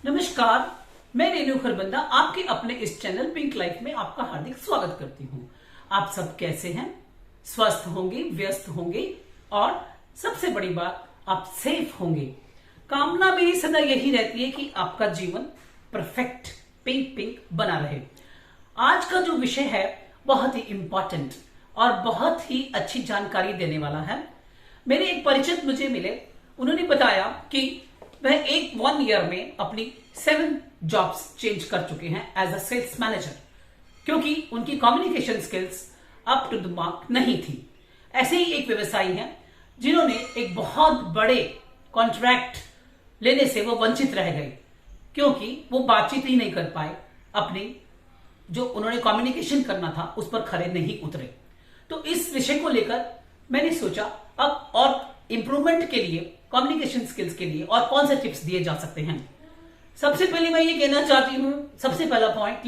नमस्कार, मैं रेणु खरबंदा आपके अपने इस चैनल पिंक लाइफ में आपका हार्दिक स्वागत करती हूँ। आप सब कैसे हैं? स्वस्थ होंगे, व्यस्त होंगे और सबसे बड़ी बात, आप सेफ होंगे। कामना मेरी सदा यही रहती है कि आपका जीवन परफेक्ट पिंक पिंक बना रहे। आज का जो विषय है बहुत ही इंपॉर्टेंट और बहुत ही अच्छी जानकारी देने वाला है। मेरे एक परिचित मुझे मिले, उन्होंने बताया कि वह एक 1 ईयर में अपनी 7 जॉब्स चेंज कर चुके हैं एज अ सेल्स मैनेजर, क्योंकि उनकी communication skills up to the mark नहीं थी। ऐसे ही एक व्यवसायी हैं जिन्होंने एक बहुत बड़े कॉन्ट्रैक्ट लेने से वो वंचित रह गए, क्योंकि वो बातचीत ही नहीं कर पाए, अपनी जो उन्होंने कम्युनिकेशन करना था उस पर खरे नहीं उतरे। तो इस विषय को लेकर मैंने सोचा अब और इंप्रूवमेंट के लिए, कम्युनिकेशन स्किल्स के लिए और कौन से टिप्स दिए जा सकते हैं। सबसे पहले मैं ये कहना चाहती हूं, सबसे पहला पॉइंट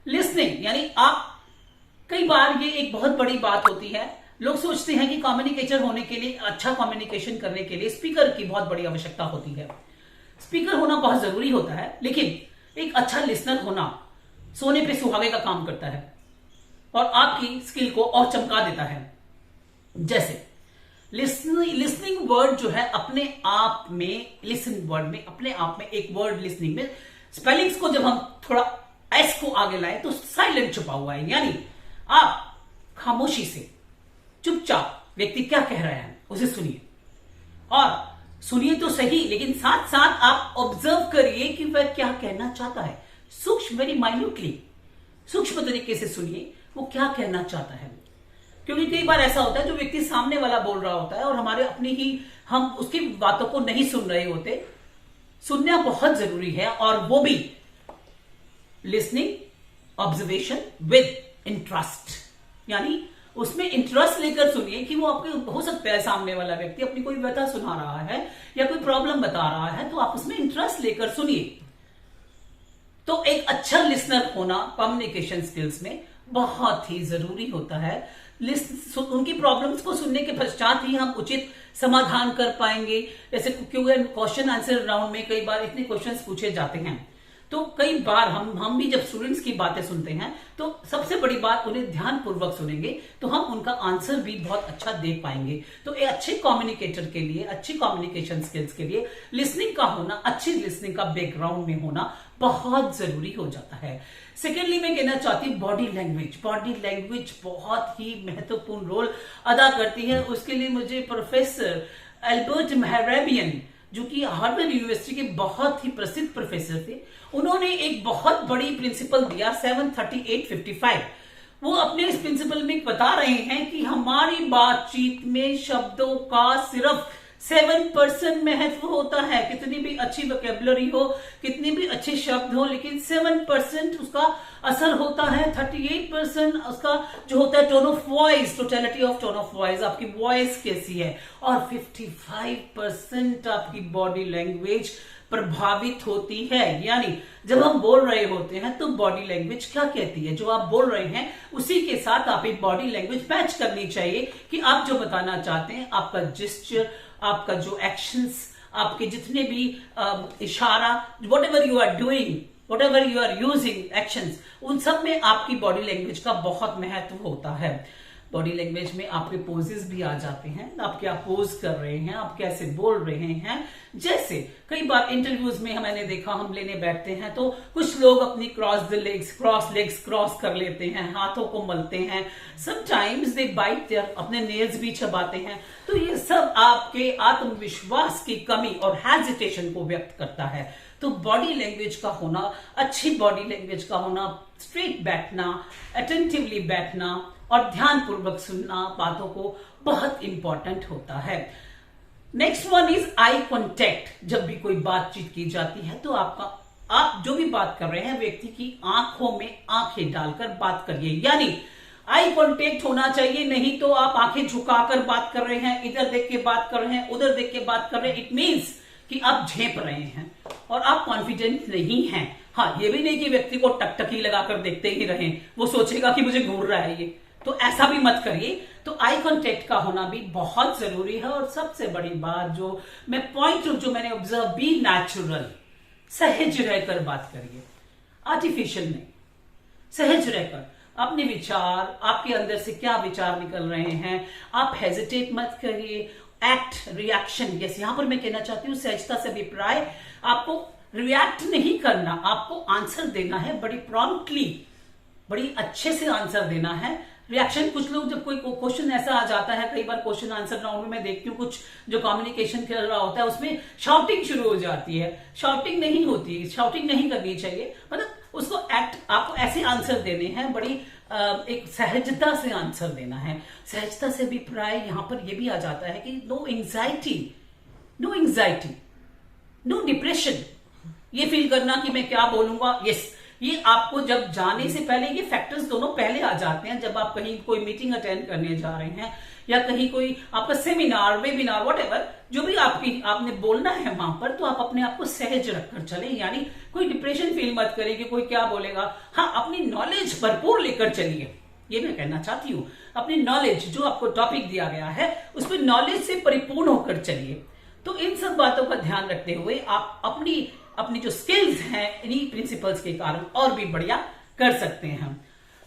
लिसनिंग यानी आप, कई बार ये एक बहुत बड़ी बात होती है। लोग सोचते हैं कि कम्युनिकेटर होने के लिए, अच्छा कम्युनिकेशन करने के लिए स्पीकर की बहुत बड़ी आवश्यकता होती है। स्पीकर होना बहुत जरूरी होता है, लेकिन एक अच्छा लिसनर होना सोने पे सुहागे का काम करता है और आपकी स्किल को और चमका देता है। जैसे लिसनिंग वर्ड जो है अपने आप में, लिसन वर्ड में अपने आप में एक वर्ड लिसनिंग में स्पेलिंग्स को जब हम थोड़ा एस को आगे लाए तो साइलेंट छुपा हुआ है, यानी आप खामोशी से चुपचाप व्यक्ति क्या कह रहा है उसे सुनिए, और सुनिए तो सही, लेकिन साथ साथ आप ऑब्जर्व करिए कि वह क्या कहना चाहता है। सूक्ष्म, वेरी माइन्यूटली, सूक्ष्म तरीके से सुनिए वो क्या कहना चाहता है। क्योंकि कई बार ऐसा होता है जो व्यक्ति सामने वाला बोल रहा होता है और हमारे अपनी ही, हम उसकी बातों को नहीं सुन रहे होते। सुनना बहुत जरूरी है, और वो भी लिसनिंग, ऑब्जर्वेशन विद इंटरेस्ट, यानी उसमें इंटरेस्ट लेकर सुनिए कि वो आपके, हो सकता है सामने वाला व्यक्ति अपनी कोई व्यथा सुना रहा है या कोई प्रॉब्लम बता रहा है, तो आप उसमें इंटरेस्ट लेकर सुनिए। तो एक अच्छा लिसनर होना कम्युनिकेशन स्किल्स में बहुत ही जरूरी होता है। उनकी प्रॉब्लम्स को सुनने के पश्चात ही हम उचित समाधान कर पाएंगे। जैसे क्वेश्चन आंसर राउंड में कई बार इतने क्वेश्चंस पूछे जाते हैं, तो कई बार हम भी जब स्टूडेंट्स की बातें सुनते हैं तो सबसे बड़ी बात, उन्हें ध्यानपूर्वक सुनेंगे तो हम उनका आंसर भी बहुत अच्छा दे पाएंगे। तो एक अच्छे कम्युनिकेटर के लिए, अच्छी कम्युनिकेशन स्किल्स के लिए लिसनिंग का होना, अच्छी लिसनिंग का बैकग्राउंड में होना बहुत जरूरी हो जाता है। सेकेंडली मैं कहना चाहती हूँ बॉडी लैंग्वेज बहुत ही महत्वपूर्ण रोल अदा करती है। उसके लिए मुझे प्रोफेसर एल्बर्ट मेहराबियन, जो कि हार्वर्ड यूनिवर्सिटी के बहुत ही प्रसिद्ध प्रोफेसर थे, उन्होंने एक बहुत बड़ी प्रिंसिपल दिया 73855। वो अपने इस प्रिंसिपल में बता रहे हैं कि हमारी बातचीत में शब्दों का सिर्फ 7% महत्व होता है। कितनी भी अच्छी वोकैबुलरी हो, कितनी भी अच्छे शब्द हो, लेकिन 7% उसका असर होता है। 38% उसका जो होता है tone of voice, totality of tone of voice, आपकी वॉइस कैसी है, और 55% आपकी बॉडी लैंग्वेज प्रभावित होती है। यानी जब हम बोल रहे होते हैं तो बॉडी लैंग्वेज क्या कहती है, जो आप बोल रहे हैं उसी के साथ आप एक बॉडी लैंग्वेज मैच करनी चाहिए कि आप जो बताना चाहते हैं, आपका जेस्चर, आपका जो एक्शंस, आपके जितने भी इशारा, whatever you are doing, whatever you are using actions, उन सब में आपकी बॉडी लैंग्वेज का बहुत महत्व होता है। बॉडी लैंग्वेज में आपके पोजेस भी आ जाते हैं, आप क्या पोज कर रहे हैं, आप कैसे बोल रहे हैं। जैसे कई बार इंटरव्यूज में मैंने देखा, हम लेने बैठते हैं तो कुछ लोग अपनी क्रॉस लेग्स क्रॉस कर लेते हैं, हाथों को मलते हैं, समटाइम्स दे बाइट देयर, अपने नेल्स भी चबाते हैं। तो ये सब आपके आत्मविश्वास की कमी और हेजिटेशन को व्यक्त करता है। तो बॉडी लैंग्वेज का होना, अच्छी बॉडी लैंग्वेज का होना, स्ट्रेट बैठना, अटेंटिवली बैठना और ध्यानपूर्वक सुनना बातों को बहुत इंपॉर्टेंट होता है। Next one is eye contact. जब भी कोई बातचीत की जाती है तो आप जो भी बात कर रहे हैं, व्यक्ति की आंखों में आंखें डालकर बात करिए, यानी आई कॉन्टेक्ट होना चाहिए। नहीं तो आप आंखें झुकाकर बात कर रहे हैं, इधर देख के बात कर रहे हैं, उधर देख के बात कर रहे हैं, इट मीन्स कि आप झेप रहे हैं और आप कॉन्फिडेंट नहीं हैं। हाँ, ये भी नहीं कि व्यक्ति को टकटकी लगाकर देखते ही रहें, वो सोचेगा कि मुझे घूर रहा है ये, तो ऐसा भी मत करिए। तो आई कांटेक्ट का होना भी बहुत जरूरी है। और सबसे बड़ी बात जो मैं पॉइंट जो मैंने ऑब्जर्व, बी नेचुरल, सहज रहकर बात करिए, आर्टिफिशियल नहीं, सहज रहकर अपने विचार, आपके अंदर से क्या विचार निकल रहे हैं, आप हेजिटेट मत करिए। एक्ट, रिएक्शन, यस, यहां पर मैं कहना चाहती हूँ सहजता से अभिप्राय, आपको रिएक्ट नहीं करना, आपको आंसर देना है बड़ी प्रॉम्प्टली, बड़ी अच्छे से आंसर देना है। रिएक्शन, कुछ लोग जब कोई क्वेश्चन ऐसा आ जाता है, कई बार क्वेश्चन आंसर राउंड में मैं देखती हूँ कुछ जो कम्युनिकेशन कर रहा होता है उसमें शाउटिंग शुरू हो जाती है। शाउटिंग नहीं होती, शाउटिंग नहीं करनी चाहिए, मतलब उसको एक्ट, आपको ऐसे आंसर देने हैं, बड़ी एक सहजता से आंसर देना है। सहजता से अभिप्राय यहां पर यह भी आ जाता है कि no anxiety, no anxiety, no depression, ये फील करना कि मैं क्या बोलूंगा, यस, ये आपको जब जाने से पहले ये फैक्टर्स दोनों पहले आ जाते हैं। जब आप कहीं कोई मीटिंग अटेंड करने जा रहे हैं या कहीं कोई आपका सेमिनार, वेबिनार, व्हाटएवर, जो भी आपने बोलना है वहां पर, तो आप अपने आप को सहज रखकर चले, यानी कोई डिप्रेशन फील मत करें कि कोई क्या बोलेगा। हाँ, अपनी नॉलेज भरपूर लेकर चलिए, ये मैं कहना चाहती हूं। अपनी नॉलेज, जो आपको टॉपिक दिया गया है उस पर नॉलेज से परिपूर्ण होकर चलिए। तो इन सब बातों का ध्यान रखते हुए आप अपनी जो स्किल्स हैं इन्हीं प्रिंसिपल्स के कारण और भी बढ़िया कर सकते हैं।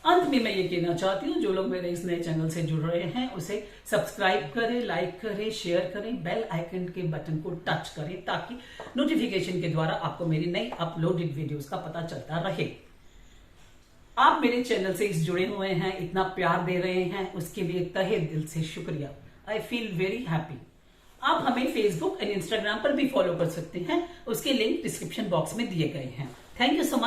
अंत में मैं ये कहना चाहती हूँ, जो लोग मेरे इस नए चैनल से जुड़ रहे हैं उसे सब्सक्राइब करें, लाइक करें, शेयर करें, बेल आइकन के बटन को टच करें ताकि नोटिफिकेशन के द्वारा आपको मेरी नई अपलोडेड वीडियोस का पता चलता रहे। आप मेरे चैनल से जुड़े हुए हैं, इतना प्यार दे रहे हैं, उसके लिए तहे दिल से शुक्रिया। I feel very happy. आप हमें फेसबुक एंड इंस्टाग्राम पर भी फॉलो कर सकते हैं, उसके लिंक डिस्क्रिप्शन बॉक्स में दिए गए हैं। Thank you so much.